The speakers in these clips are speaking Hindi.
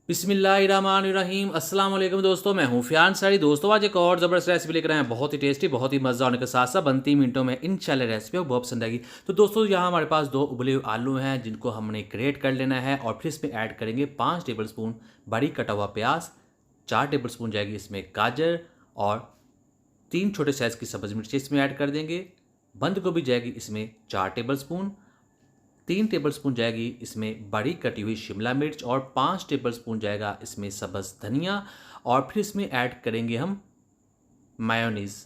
बिस्मिल्लाहिर्रहमानिर्रहीम। अस्सलाम वालेकुम दोस्तों, मैं हूं फियाज अंसारी। दोस्तों आज एक और ज़बरदस्त रेसिपी लेकर आए हैं, बहुत ही टेस्टी, बहुत ही मज़ा होने के साथ साथ बनती ही मिनटों में इंशाल्लाह रेसिपी आपको बहुत पसंद आएगी। तो दोस्तों यहाँ हमारे पास दो उबले हुए आलू हैं जिनको हमने ग्रेट कर लेना है और फिर इसमें ऐड करेंगे 5 टेबल स्पून बारीक कटा हुआ प्याज, 4 टेबल स्पून जाएगी इसमें गाजर और 3 छोटे साइज़ की सब्ज़ मिर्ची इसमें ऐड कर देंगे। बंद गोभी जाएगी इसमें 4 टेबल स्पून, 3 टेबलस्पून जाएगी इसमें बारीक कटी हुई शिमला मिर्च और 5 टेबलस्पून जाएगा इसमें सब्ज़ धनिया और फिर इसमें ऐड करेंगे हम मायोनीज़।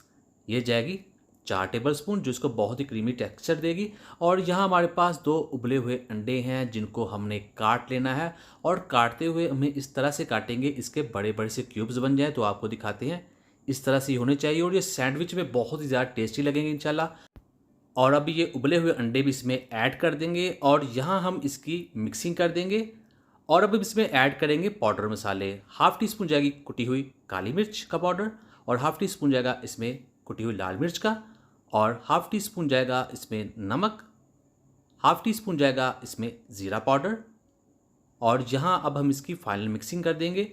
ये जाएगी 4 टेबलस्पून जो इसको बहुत ही क्रीमी टेक्सचर देगी। और यहाँ हमारे पास 2 उबले हुए अंडे हैं जिनको हमने काट लेना है और काटते हुए हमें इस तरह से काटेंगे इसके बड़े बड़े से क्यूब्स बन जाए। तो आपको दिखाते हैं, इस तरह से होने चाहिए और ये सैंडविच में बहुत ही ज़्यादा टेस्टी लगेंगे इंशाल्लाह। और अभी ये उबले हुए अंडे भी इसमें ऐड कर देंगे और यहाँ हम इसकी मिक्सिंग कर देंगे। और अब इसमें ऐड करेंगे पाउडर मसाले। हाफ़ टी स्पून जाएगी कुटी हुई काली मिर्च का पाउडर और हाफ़ टी स्पून जाएगा इसमें कुटी हुई लाल मिर्च का और हाफ़ टी स्पून जाएगा इसमें नमक, हाफ़ टी स्पून जाएगा इसमें ज़ीरा पाउडर। और यहाँ अब हम इसकी फाइनल मिक्सिंग कर देंगे।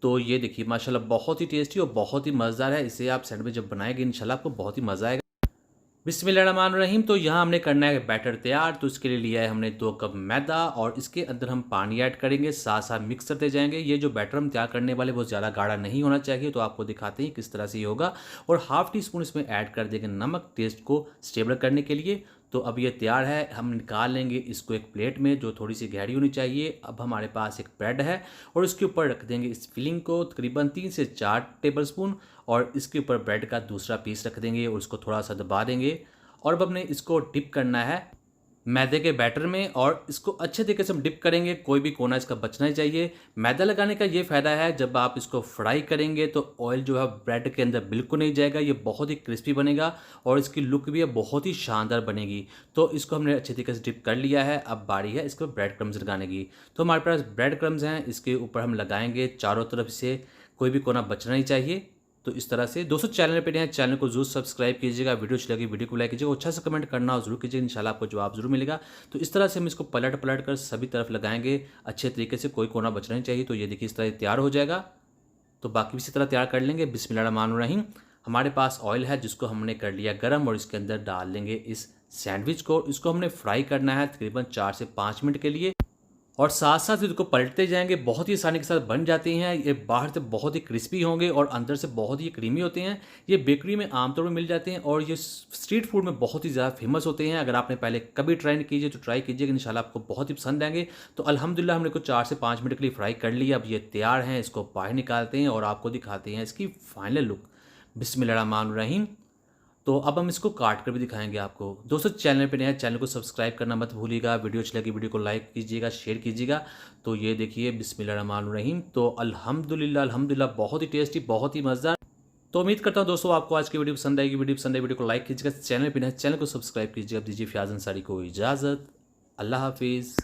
तो ये देखिए माशाल्लाह बहुत ही टेस्टी और बहुत ही मज़ेदार है। इसे आप सैंडविच जब बनाएंगे इंशाल्लाह आपको बहुत ही मज़ा आएगा। बिस्मिल्लाहिर्रहमानिर्रहीम। तो यहाँ हमने करना है बैटर तैयार। तो इसके लिए लिया है हमने 2 कप मैदा और इसके अंदर हम पानी ऐड करेंगे, साथ साथ मिक्स करते जाएंगे। ये जो बैटर हम तैयार करने वाले बहुत ज़्यादा गाढ़ा नहीं होना चाहिए। तो आपको दिखाते हैं किस तरह से ये होगा। और हाफ़ टी स्पून इसमें ऐड कर देंगे नमक टेस्ट को स्टेबल करने के लिए। तो अब ये तैयार है, हम निकाल लेंगे इसको एक प्लेट में जो थोड़ी सी गहरी होनी चाहिए। अब हमारे पास एक ब्रेड है और इसके ऊपर रख देंगे इस फिलिंग को तकरीबन 3 से 4 टेबल स्पून और इसके ऊपर ब्रेड का दूसरा पीस रख देंगे और उसको थोड़ा सा दबा देंगे। और अब हमने इसको डिप करना है मैदे के बैटर में और इसको अच्छे तरीके से हम डिप करेंगे, कोई भी कोना इसका बचना ही चाहिए। मैदा लगाने का ये फ़ायदा है, जब आप इसको फ्राई करेंगे तो ऑयल जो है ब्रेड के अंदर बिल्कुल नहीं जाएगा, ये बहुत ही क्रिस्पी बनेगा और इसकी लुक भी है बहुत ही शानदार बनेगी। तो इसको हमने अच्छे तरीके से डिप कर लिया है। अब बारी है इसको ब्रेड क्रम्स लगाने की। तो हमारे पास ब्रेड क्रम्स हैं, इसके ऊपर हम लगाएंगे चारों तरफ से, कोई भी कोना बचना नहीं चाहिए। तो इस तरह से दोस्तों चैनल पे नए हैं, चैनल को जरूर सब्सक्राइब कीजिएगा। वीडियो अच्छी लगी वीडियो को लाइक कीजिएगा, अच्छा सा कमेंट करना जरूर कीजिएगा, इंशाल्लाह आपको जवाब जरूर मिलेगा। तो इस तरह से हम इसको पलट पलट कर सभी तरफ लगाएंगे अच्छे तरीके से, कोई कोना बचना नहीं चाहिए। तो ये देखिए इस तरह तैयार हो जाएगा। तो बाकी भी इसी तरह तैयार कर लेंगे। बिस्मिल्लाहिर्रहमानिर्रहीम। हमारे पास ऑयल है जिसको हमने कर लिया गर्म और इसके अंदर डाल देंगे इस सैंडविच को। इसको हमने फ्राई करना है तकरीबन 4 से 5 मिनट के लिए और साथ साथ इसको पलटते जाएंगे। बहुत ही आसानी के साथ बन जाते हैं। ये बाहर से बहुत ही क्रिस्पी होंगे और अंदर से बहुत ही क्रीमी होते हैं। ये बेकरी में आमतौर पर मिल जाते हैं और ये स्ट्रीट फूड में बहुत ही ज़्यादा फेमस होते हैं। अगर आपने पहले कभी ट्राई नहीं कीजिए तो ट्राई कीजिएगा, इंशाल्लाह आपको बहुत ही पसंद आएंगे। तो अल्हम्दुलिल्लाह हमने को 4 से 5 मिनट के लिए फ्राई कर लिया। अब ये तैयार हैं, इसको बाहर निकालते हैं और आपको दिखाते हैं इसकी फाइनल लुक। बिस्मिल्लाहिर्रहमानिर्रहीम। तो अब हम इसको काट कर भी दिखाएंगे आपको। दोस्तों चैनल पे नए हैं, चैनल को सब्सक्राइब करना मत भूलिएगा। वीडियो अच्छी लगी वीडियो को लाइक कीजिएगा, शेयर कीजिएगा। तो ये देखिए बिस्मिल्लाहिर्रहमानिर्रहीम। तो अल्हम्दुलिल्लाह अल्हम्दुलिल्लाह बहुत ही टेस्टी, बहुत ही मज़ेदार। तो उम्मीद करता हूँ दोस्तों आपको आज की वीडियो पसंद आएगी। वीडियो पसंद आए वीडियो को लाइक कीजिएगा, चैनल पे नए हैं चैनल को सब्सक्राइब कीजिएगा। दीजिए फियाज अंसारी को इजाज़त। अल्लाह हाफिज़।